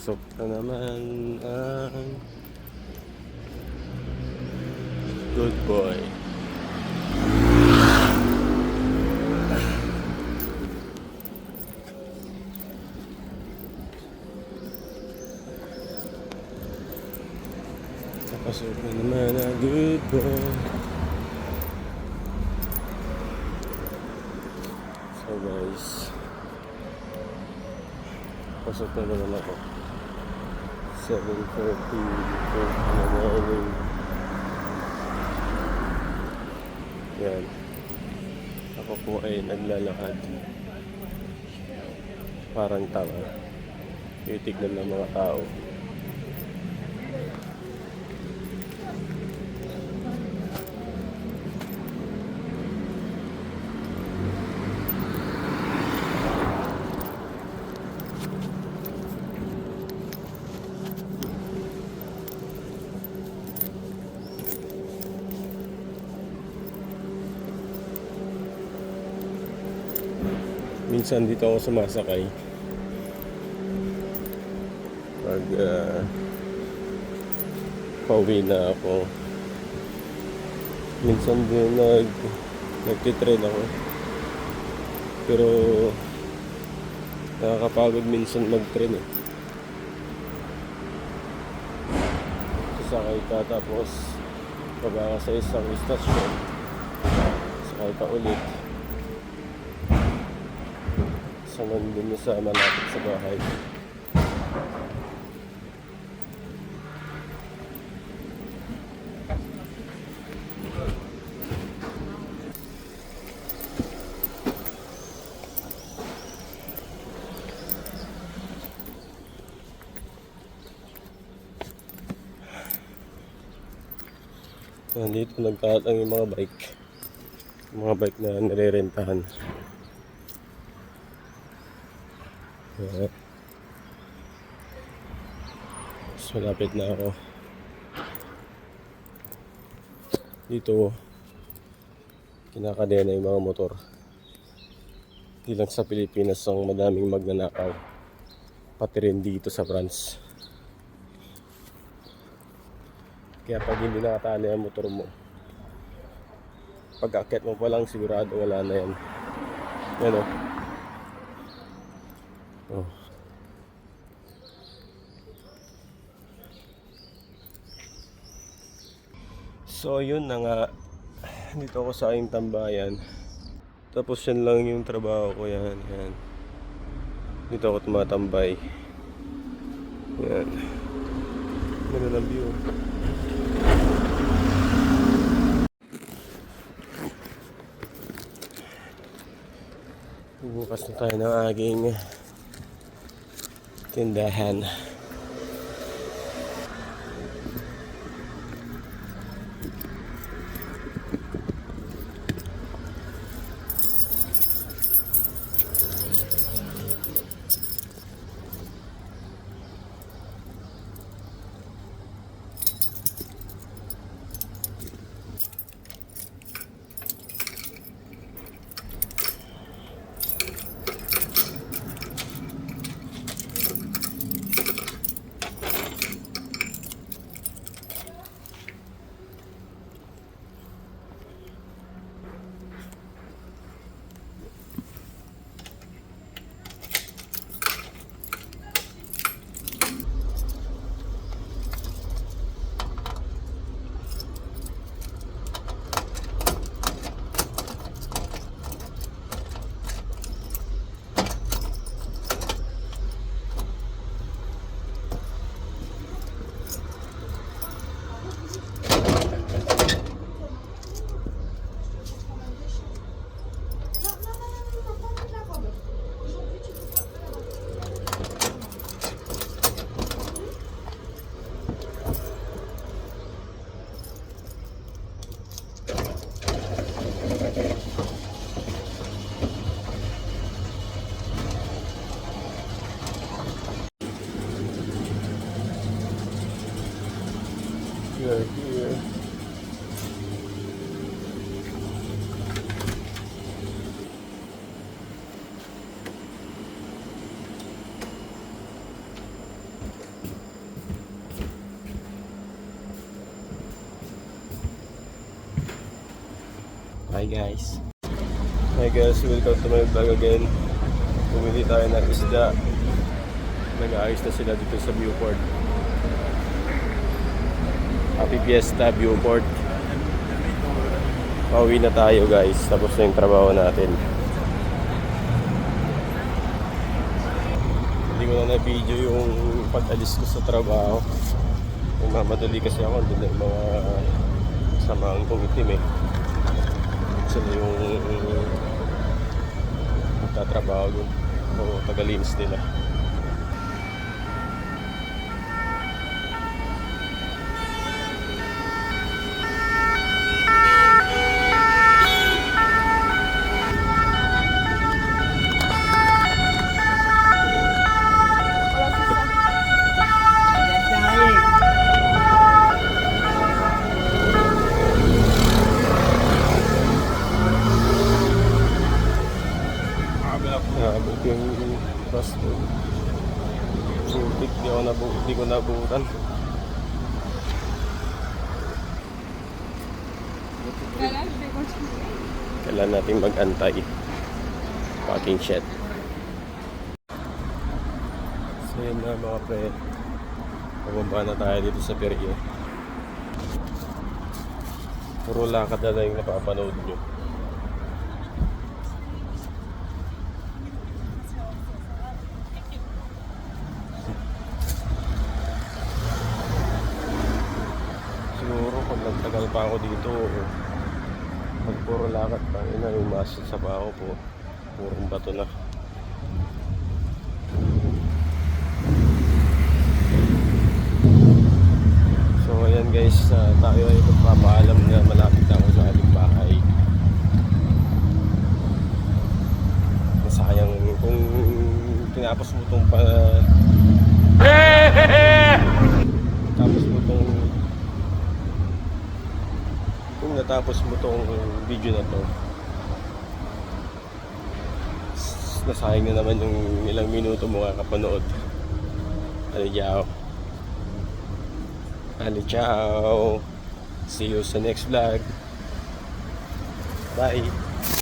Pasok na naman ang good boy. Pasok na naman ang good boy. So guys, pasok na naman ako. 7:40 na morning. Yan. Ako po ay naglalakad. Parang tanga. Titignan ng mga tao. Minsan dito ako sumasakay pag pauwi na ako. Minsan din nagtitrain ako, pero nakakapagod minsan mag-train eh. Sasakay ka tapos baba ka sa isang istasyon, sakay ka ulit sa nandun sa malapit sa bahay. Nandito nagtatang yung mga bike na nirerentahan. So, malapit na ako dito. Kinakadena yung mga motor. Di lang sa Pilipinas ang madaming magnanakaw, pati rin dito sa France. Kaya pag hindi nakatali ang motor mo, pag aakyat mo pa lang sigurado wala na yan. Yan o. Oh. So yun na nga, dito ako sa aking tambayan. Tapos yan lang yung trabaho ko, yan. Dito ako tumatambay. Yan. Ganda ng view. Bukas na tayo ng aking tindahan. Here. Hi guys. Hi guys, welcome to my vlog again. Pumili tayo ng isda. Nag-aayos na sila dito sa Viewport. Happy Fiesta Viewport. Pauwi na tayo guys, tapos na yung trabaho natin. Hindi ko na na-video yung pag-alis ko sa trabaho. Mamadali kasi ako, doon na yung mga samaang kong itim eh. Sila yung magtatrabaho yun o tagalinis nila. Nabot yung bus doon. Sutik, di ko nabutan. Kailan natin mag-antay. Parking shed. So yun na mga pre. Pababa na tayo dito sa Perio. Puro lakad na lang yung napapanood nyo. Siguro pag nagtagal pa ako dito, pag puro lakad pa, ina yung muscle sa paa ko po, purong bato na. So ayan guys, tayo ay magpapaalam na malapit na ako sa ating bahay. Masayang kung tinapos mo itong kung natapos mo tong video na to, nasayang na naman yung ilang minuto mo kakapanood. Ciao. Ciao. See you sa next vlog. Bye.